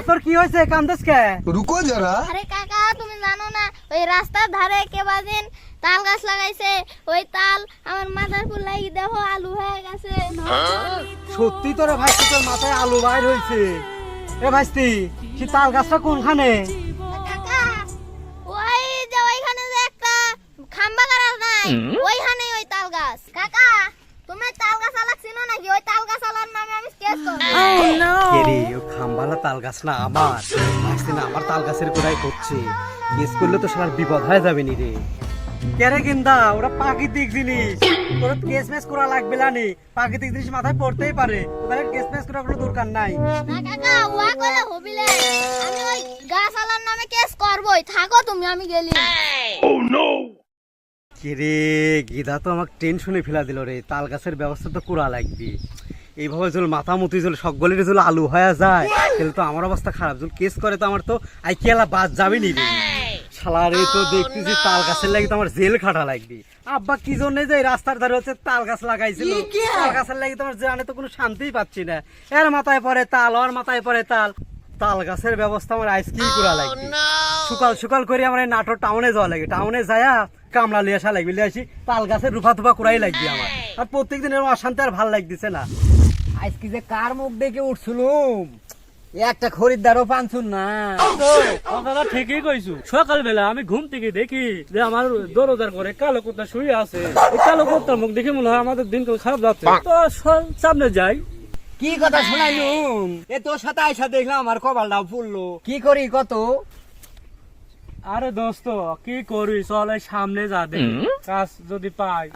তোর কি হয়েছে? কান্দাস কে? রুকো যারা। আরে কাকা তুমি জানো না ওই রাস্তার ধারে কেবাদিন তাল গাছ লাগাইছে, ওই তাল আমার মাথার উপর লাগি দেখো আলু হয়ে গেছে। সত্যি তোরে ভাইস্তি, তোর মাথায় আলু বাইর হয়েছে? এ ভাইস্তি, সে তাল গাছটা কোনখানে? কাকা ওই যে ওইখানে যে একটা খাম্বা গাছ নাই ওইখানে ওই তাল গাছ। কাকা তুমি তাল গাছ আলাক চিনো নাকি? ওই তাল গাছ আলার নামে আমি কেস করব। কেরে ও খাম্বালা তাল গাছ না আমার, ভাইস্তি না আমার তাল গাছের গোড়ায় করছে। কেস করলে তো সবার বিপদ হয়ে যাবে নি রে। কেরে কিন্দা, ওরা প্রাকৃতিক জিনিস, তোর কেস মেস করা লাগবে না নি। প্রাকৃতিক জিনিস মাথায় পড়তেই পারে, তাহলে কেস মেস করার কোনো দরকার নাই। না কাকা ওয়া কইলে হবিলে, আমি ওই গাছ আলার নামে কেস করবই। থাকো তুমি, আমি গেলি। কেরে গিদা তো আমাকে টেনশনে ফেলা দিল রে। তাল গাছের ব্যবস্থা তো করা লাগবে। এইভাবে যদি মাথা মতি যদি সকলের যদি আলু হয়ে যায় তাহলে তো আমার অবস্থা খারাপ। যদি কেস করে তো আমার তো আইকিয়ালা বাদ যাবে নি রে। শালারে তো দেখতেছি তাল গাছের লাগি তো আমার জেল খাটা লাগবে। আব্বা কি জন্য যে রাস্তার ধারে হচ্ছে তাল গাছ লাগাইছিল, তাল গাছের লাগি তোমার জানে তো কোনো শান্তিই পাচ্ছি না। এর মাথায় পড়ে তাল, ওর মাথায় পড়ে তাল। তাল গাছের ব্যবস্থা আমার আইসক্রিম করা লাগবে। সকাল সকাল করে আমার নাটোর টাউনে যাওয়া লাগে। টাউনে যায়া কামলা লিয়ে আসা লাগবে, লিয়ে আসি তাল গাছের রুফা তুফা করাই লাগবে আমার। আর প্রত্যেকদিন এরকম অশান্তি আর ভাল লাগতেছে না। আজকে যে কার মুখ দেখে উঠছিলুম, একটা খরিদ্দারও পানছুন না। কথাটা ঠিকই কইছু। সকালবেলা আমি ঘুম থেকে দেখি যে আমার দরজার করে কালো কুত্তা শুয়ে আছে। এই কালো কুত্তার মুখ দেখে মনে হয় আমাদের দিন খারাপ যাচ্ছে। তো সামনে যাই। কি কথা শোনাইলুম? এ তোর সাথে আইসা দেখলাম আমার কপালটা ফুললো। কি করি কত? আরে দোস্ত কি করি, চল এই সামনে যা দেখি কাজ যদি পাই।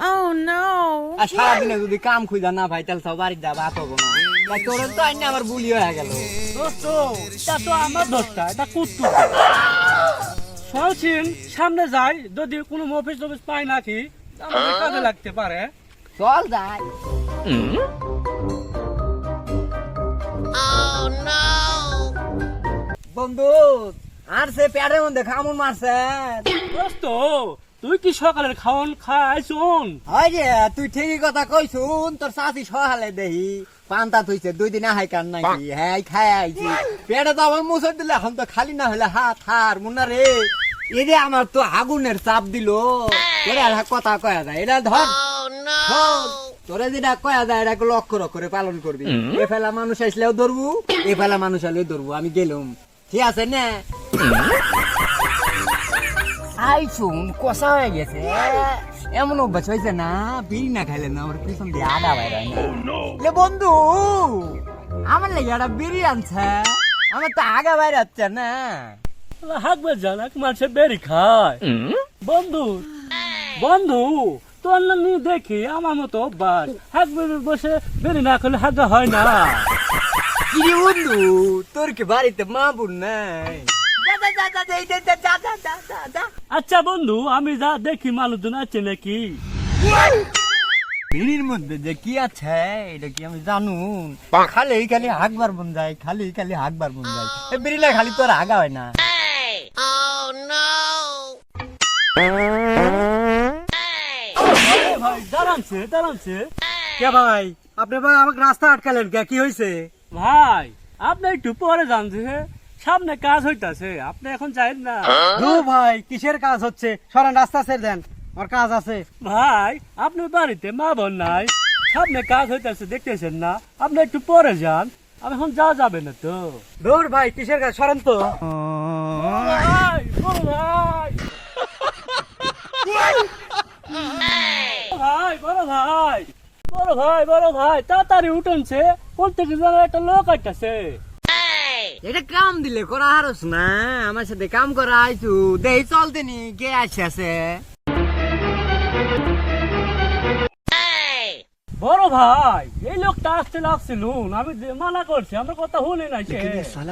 আর সারাদিনে যদি কাম খুঁজা না ভাই তাহলে সব বাড়ি যাবো আত না। তোর তো আইনি আমার বুলি হয়ে গেল। দোস্ত এটা তো আমার দোষটা, এটা কুত্তু। চলছিন সামনে যাই, যদি কোনো অফিস টফিস পাই নাকি আমাদের কাজে লাগতে পারে। চল যাই। বন্ধু আর সে প্যাডের মধ্যে খামুন মারছে। দোস্ত তুই কি সকালের খাওয়ান খাইছুন? হয় রে, তুই ঠিকই কথা কইছুন। তোর চাষি সহালে দেহি পান্তা থইছে 2 দিন আহাই কান নাকি। হ্যাঁ খাই আইছি। পেটে তো আমার মুসর দিলে এখন তো খালি না হলে হাত হার মুন্না রে। এই যে আমার তো আগুনের চাপ দিল। তোরে আর কথা কয়া যায়, এটা ধর তোরে যেটা কয়া যায় এটাকে লক্ষ্য করে পালন করবি। এ ফেলা মানুষ আসলেও ধরবো, এ ফেলা মানুষ আসলেও ধরবো। আমি গেলুম, ঠিক আছে না? আইছুন কষা হয়ে গেছে। এমন অভ্যাস হয়েছে না, বিড়ি না খাইলে না আমার পিছন দিয়ে আদা বাইর হয় না। বন্ধু আমার লেগে একটা বিড়ি আনছে, আমার তো আগা বাইর হচ্ছে না। হাকবে জানাক মানুষের বেরি খায়। বন্ধু বন্ধু তোর না নিয়ে দেখি আমার মতো অভ্যাস, হাকবে বসে বেরি না করলে হাগা হয় না। কি রে বন্ধু, তোর কি বাড়িতে মা বোন নাই? আচ্ছা বন্ধু আমি যা দেখি মানুষজন আছে নাকি। বিড়ির মধ্যে যে কি আছে এটা কি আমি জানুন? খালি খালি হাগবার বন যায়, খালি খালি হাগবার বন যায়। এই বিড়িটা খালি তোর আগা হয় না। ভাই দাঁড়ানছে দাঁড়ানছে। কে ভাই, আপনি ভাই আমাকে রাস্তা আটকালেন কে? কি হয়েছে? ভাই আপনি একটু পরে জানছে, সামনে কাজ হইতাছে, আপনি এখন যাইন না। ভাই কিসের কাজ হচ্ছে? সরান রাস্তা ছেড়ে দেন, আমার কাজ আছে। ভাই আপনার বাড়িতে মা বোন নাই, সামনে কাজ হইতাছে দেখতেছেন না, আপনি একটু পরে যান, আমি এখন যাওয়া যাবে না তো। দূর ভাই কিসের কাজ, সরেন তো। ভাই বড় ভাই ভাই বড় ভাই বড় ভাই বড় ভাই তাড়াতাড়ি উঠেনছে, কোন থেকে যেন একটা লোক আইতাছে। এটা কাম দিলে করা হারস না, আমার সাথে কাম করা আইছু দেই চলতে নি কে আসছে। বড় ভাই এই লোকটা আসতে লাগছিল, আমি মানা করছি, আমার কথা শুনে নাই।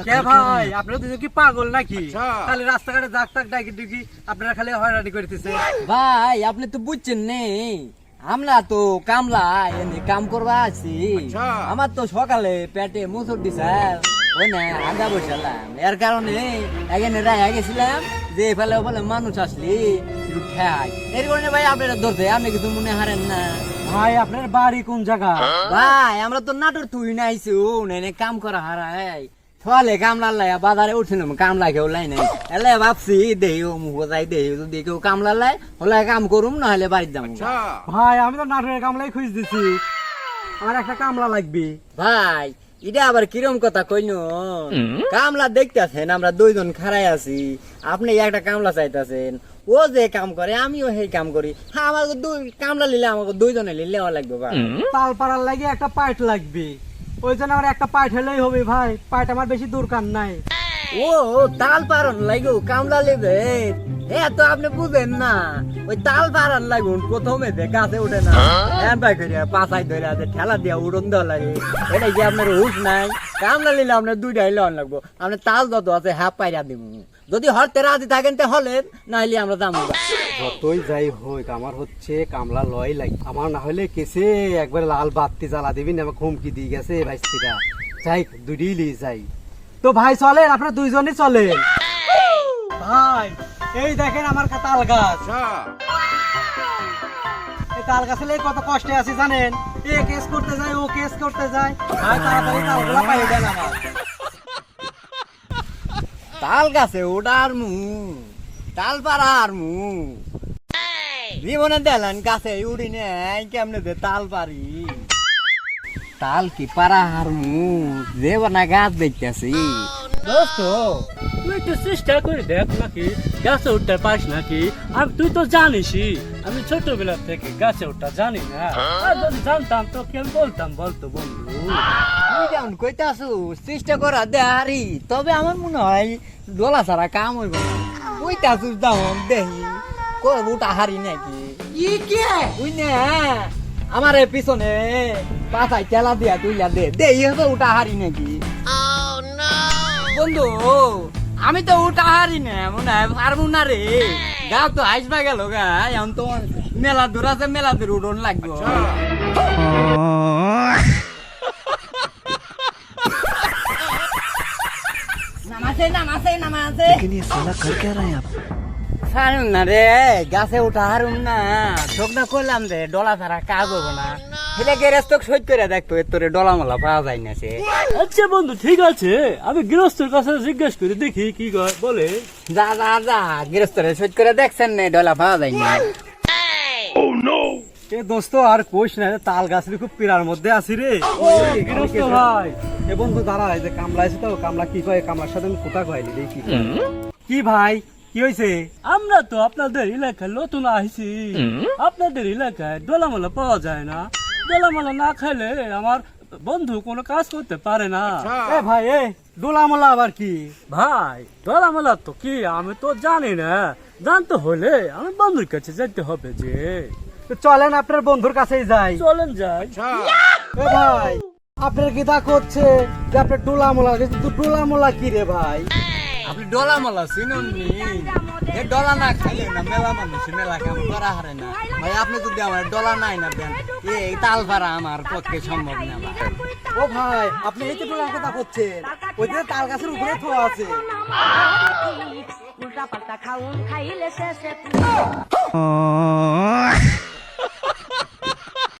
কে ভাই আপনারা দুজন কি পাগল নাকি? খালি রাস্তাঘাটে জাক তাক ডাকি ডুকি আপনারা খালি হয়রানি করতেছে। ভাই আপনি তো বুঝছেন নে, আমরা তো কামলা এনে কাম করবা আছি। আমার তো সকালে পেটে মুসুর দিছে, ওই না আগা বসালাম এর কারণে এখানে রায় গেছিলাম যে ফেলে ফেলে মানুষ আসলি একটু ঠাই এর কারণে ভাই আপনারা ধরতে আপনি কিন্তু মনে হারেন না ভাই আপনার বাড়ি কোন জায়গা? ভাই আমরা তো নাটোর তুই না আইসু এনে কাম করা হারাই ফলে কামলা লাই বাজারে উঠছিলাম কামলা কেউ লাই নাই এলে ভাবছি দেই ও মুখ যাই দেই যদি কেউ কামলা লাই হলে কাম করুম না হলে বাড়িতে যাবো ভাই আমি তো নাটোরের কামলাই খুঁজ দিছি, আমার একটা কামলা লাগবে। ভাই এটা আবার কিরম কথা কইন কামলা দেখতেছেন আমরা দুইজন খাড়াই আছি আপনি একটা কামলা চাইতেছেন ও যে কাম করে আমিও সেই কাম করি হ্যাঁ আমার দুই কামলা নিলে আমাকে দুইজনে নিলে লাগবে ভাই তাল পাড়ার লাগে একটা পাইট লাগবে, ওই জন্য আমার একটা পাইট হলেই হবে ভাই, পাইট আমার বেশি দরকার নাই। ও তাল পারন লাগো কামলা নেবে এ তো আপনি বুঝেন না ওই তাল পারন লাগুন প্রথমে যে গাছে উঠে না ভাই করে পাশাই ধরে আছে ঠেলা দিয়া উড়ন দেওয়া লাগে এটা কি আপনার হুশ নাই কামলা নিলে আপনার দুইটাই লন লাগবো আপনি তাল যত আছে হ্যাঁ পাইরা দিব যদি হরতে রাজি থাকেন তে হলেন না হলে আমরা যাবো যতই যাই হোক আমার হচ্ছে কামলা লয় লাগে, আমার না হলে কেসে একবার লাল বাতি জ্বালা দিবি না, আমার হুমকি দিয়ে গেছে ভাইস্তিরা। যাই দুইটাই লিয়ে যাই তো ভাই, চলেন আপনারা দুইজনই চলেন। ভাই এই দেখেন আমার তাল গাছ, এই তাল গাছে লেগে কত কষ্টে আছি জানেন, এ কেস করতে যায় ও কেস করতে যায়, ভাই তাড়াতাড়ি তালগুলা পাইয়ে দেন আমার। তাল গাছে ওটার মু তাল পাড়ার মু জীবনে দেলেন গাছে উড়ি নেই কেমনে দে তাল পারি তাল কি পাড়ার মু যে না গাছ দেখতেছি দোস্ত তুই একটু চেষ্টা করে দেখ নাকি গাছে উঠতে পারিস নাকি। আর তুই তো জানিসই আমি ছোটবেলা থেকে গাছে উঠতে জানি না, আর যদি জানতাম তো কেন বলতাম বলতো বন্ধু। তুই যেমন কইতাছু চেষ্টা করা দে হারি তবে আমার মনে হয় ডোলা ছাড়া কাম হইব না কইতাছু যেমন দেহি ওটা হারি নাকি তুই নে আমার পিছনে পাতায় তেলা দিয়া তুইলা দে দেই ওটা হারি নাকি বন্ধু আমি তো ওটা হারি না মনে হয় পারবো না রে গাও তো হাসবা গেল গা এখন তো মেলা দূর আছে মেলা দূর উড়ন লাগবে নামাছে নামাছে নামাছে হারুন না রে গাছে উঠা হারুন না চোখ না করলাম রে ডলা ছাড়া কাজ হবো না সেটা গ্যারেজ তো সহ্য করে দেখতো এর তোরে ডলা মলা পাওয়া যায় না সে আচ্ছা বন্ধু ঠিক আছে, আমি গৃহস্থর কাছে জিজ্ঞেস করে দেখি কি বলে। যা যা যা গৃহস্থরে সহ্য করে দেখছেন না ডলা পাওয়া যায় না এ দোস্ত আর কোশ না, তাল গাছের খুব পীড়ার মধ্যে আছি রে। গৃহস্থ ভাই এ বন্ধু দাঁড়া, এই যে কামলা আছে তো, কামলা কি কয়, কামলার সাথে আমি কোথা কয়নি দেখি কি ভাই কি হয়েছে? আমরা তো আপনাদের এলাকায় নতুন আসি, আপনাদের এলাকায় ডোলামালা পাওয়া যায় না, ডোলামালা না খাইলে আমার বন্ধু কোনো কাজ করতে পারে না। এ ভাই এ ডোলামলা আবার কি? ভাই ডোলামালা তো কি আমি তো জানি না, জানতে হলে আমি বন্ধুর কাছে যেতে হবে যে। তো চলেন আপনার বন্ধুর কাছেই যাই। চলেন যাই। এ ভাই আপনার কি তা করছে যে আপনার ডোলামলা, কিন্তু ডোলামলা কি রে ভাই? আপনি ডলা মলা শুনুন নি এ ডলা না খাইলে না মেলা মানুষ মেলা কাম করা হারে না ভাই আপনি যদি আমার ডলা নাই না দেন এই তাল ভাড়া আমার পক্ষে সম্ভব না ভাই ও ভাই আপনি এই তো ডোলার কথা করছেন, ওই যে তাল গাছের উপরে থোয়া আছে। উল্টা পাল্টা খাউন খাইলে শেষে